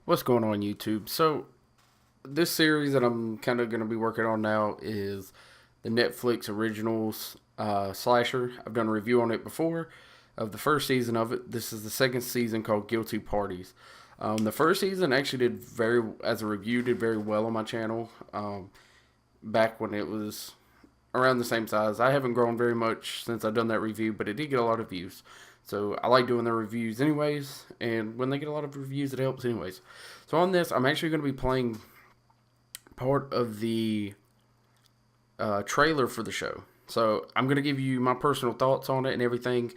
What's going on YouTube? So this series that I'm kind of going to be working on now is the Netflix originals slasher. I've done a review on it before of the first season of it. This is the second season called Guilty Parties. The first season actually as a review, did very well on my channel. Back when it was around the same size. I haven't grown very much since I've done that review, but it did get a lot of views. So I like doing the reviews anyways, and when they get a lot of reviews, it helps anyways. So on this, I'm actually going to be playing part of the trailer for the show. So I'm going to give you my personal thoughts on it and everything.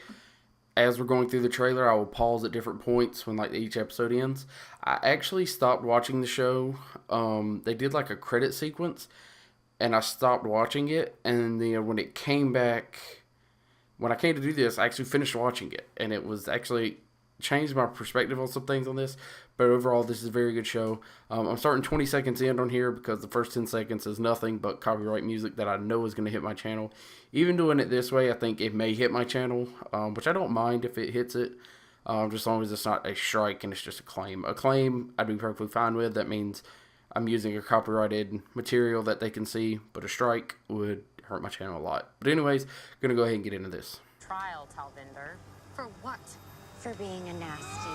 As we're going through the trailer, I will pause at different points when like each episode ends. I actually stopped watching the show. They did like a credit sequence, and I stopped watching it. And then when it came back, when I came to do this, I actually finished watching it, and it was actually changed my perspective on some things on this. But overall, this is a very good show. I'm starting 20 seconds in on here because the first 10 seconds is nothing but copyright music that I know is going to hit my channel. Even doing it this way, I think it may hit my channel, which I don't mind if it hits it, just as long as it's not a strike and it's just a claim. A claim, I'd be perfectly fine with. That means I'm using a copyrighted material that they can see, but a strike would hurt my channel a lot. But anyways, gonna go ahead and get into this. Trial, Talvinder. For what? For being a nasty.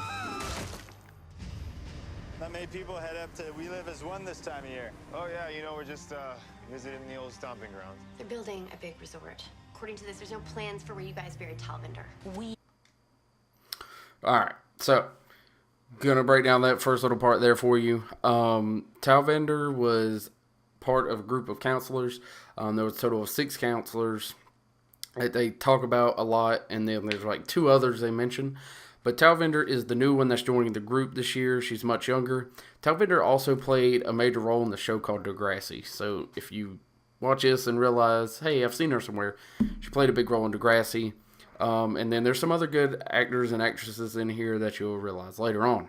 Not many people head up to We Live as One this time of year. Oh yeah, we're just visiting the old stomping grounds. They're building a big resort. According to this, there's no plans for where you guys buried Talvinder. Alright, so gonna break down that first little part there for you. Talvinder was part of a group of counselors. There was a total of 6 counselors that they talk about a lot, and then there's like 2 others they mention. But Talvinder is the new one that's joining the group this year. She's much younger. Talvinder also played a major role in the show called Degrassi. So if you watch this and realize, hey, I've seen her somewhere, she played a big role in Degrassi. And then there's some other good actors and actresses in here that you'll realize later on.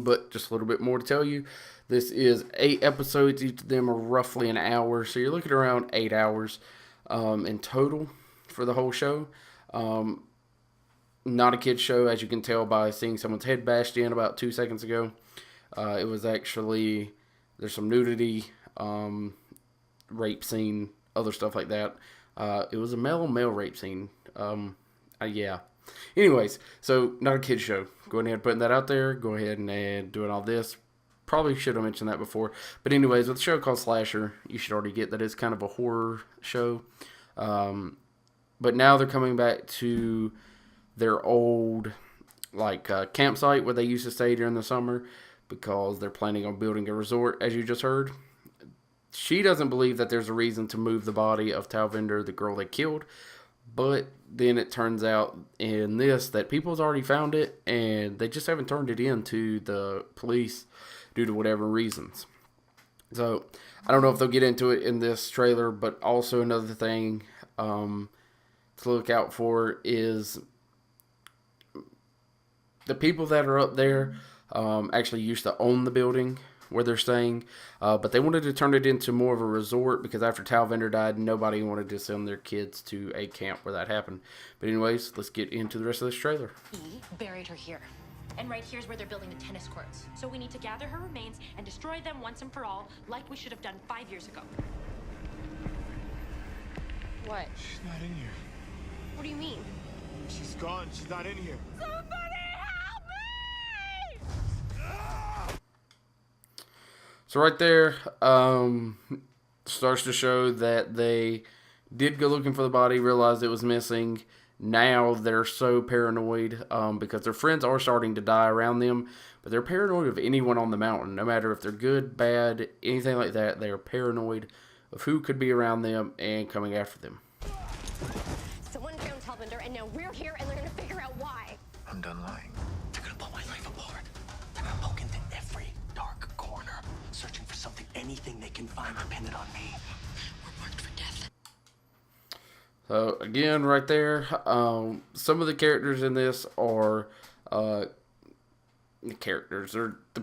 But just a little bit more to tell you. This is 8 episodes. Each of them are roughly an hour. So you're looking around 8 hours in total for the whole show. Not a kid's show, as you can tell by seeing someone's head bashed in about 2 seconds ago. It was actually, there's some nudity, rape scene, other stuff like that. It was a male rape scene. Yeah. Anyways, so not a kid's show. Go ahead and putting that out there. Go ahead and doing all this. Probably should have mentioned that before. But anyways, with a show called Slasher, you should already get that it's kind of a horror show. But now they're coming back to their old campsite where they used to stay during the summer because they're planning on building a resort, as you just heard. She doesn't believe that there's a reason to move the body of Talvinder, the girl they killed. But then it turns out in this that people's already found it and they just haven't turned it in to the police due to whatever reasons. So I don't know if they'll get into it in this trailer, but also another thing to look out for is the people that are up there actually used to own the building where they're staying, but they wanted to turn it into more of a resort because after Talvinder died, nobody wanted to send their kids to a camp where that happened. But anyways, let's get into the rest of this trailer. He buried her here. And right here's where they're building the tennis courts. So we need to gather her remains and destroy them once and for all, like we should have done 5 years ago. What? She's not in here. What do you mean? She's gone. She's not in here. So right there, starts to show that they did go looking for the body, realized it was missing. Now they're so paranoid because their friends are starting to die around them, but they're paranoid of anyone on the mountain, no matter if they're good, bad, anything like that. They are paranoid of who could be around them and coming after them. Someone found Talvinder, and now we're here, and they're gonna figure out why. I'm done lying. They're gonna pull my life apart. They're gonna poke into every dark corner, searching for something, anything they can find to pin it on me. We're marked for death. So again, right there, some of the characters in this are the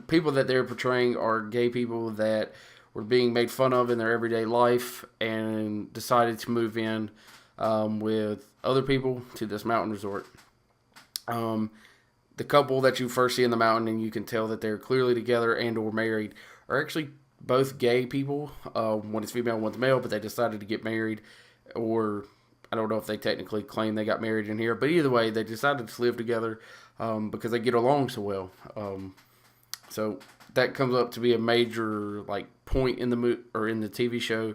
people that they're portraying are gay people that were being made fun of in their everyday life and decided to move in with other people to this mountain resort. The the couple that you first see in the mountain, and you can tell that they're clearly together and or married, are actually both gay people. One is female, one's male, but they decided to get married, or I don't know if they technically claim they got married in here, but either way, they decided to live together because they get along so well. So that comes up to be a major like point in the or in the TV show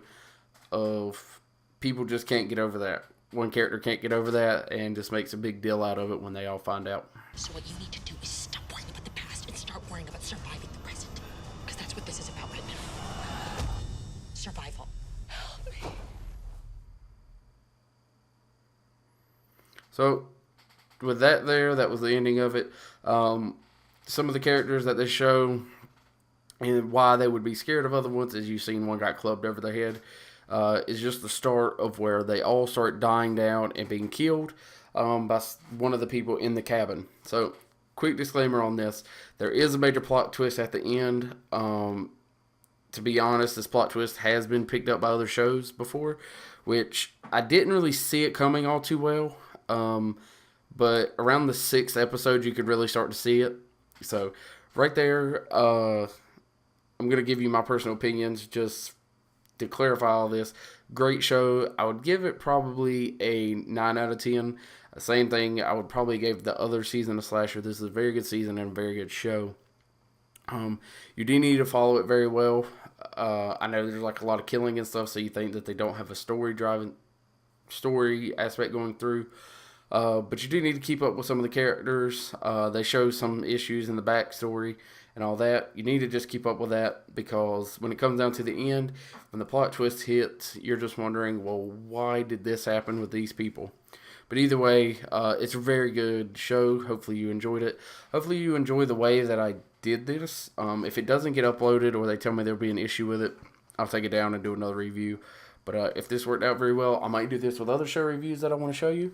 of people just can't get over that. One character can't get over that and just makes a big deal out of it when they all find out. So what you need to do is stop worrying about the past and start worrying about surviving the present. Because that's what this is about right now. Survival. Help me. So with that there, that was the ending of it. Some of the characters that they show and why they would be scared of other ones, as you've seen one got clubbed over the head, is just the start of where they all start dying down and being killed by one of the people in the cabin. So, quick disclaimer on this. There is a major plot twist at the end. To be honest, this plot twist has been picked up by other shows before, which I didn't really see it coming all too well. But around the 6th episode, you could really start to see it. So, right there, I'm going to give you my personal opinions just to clarify all this. Great show. I would give it probably a 9 out of 10. Same thing I would probably give the other season of Slasher. This is a very good season and a very good show. You do need to follow it very well. I know there's like a lot of killing and stuff, so you think that they don't have a story aspect going through. But you do need to keep up with some of the characters. They show some issues in the backstory and all that. You need to just keep up with that, because when it comes down to the end, when the plot twist hits, you're just wondering, well, why did this happen with these people? But either way, it's a very good show. Hopefully you enjoyed it. Hopefully you enjoy the way that I did this. If it doesn't get uploaded or they tell me there'll be an issue with it, I'll take it down and do another review. But if this worked out very well, I might do this with other show reviews that I want to show you.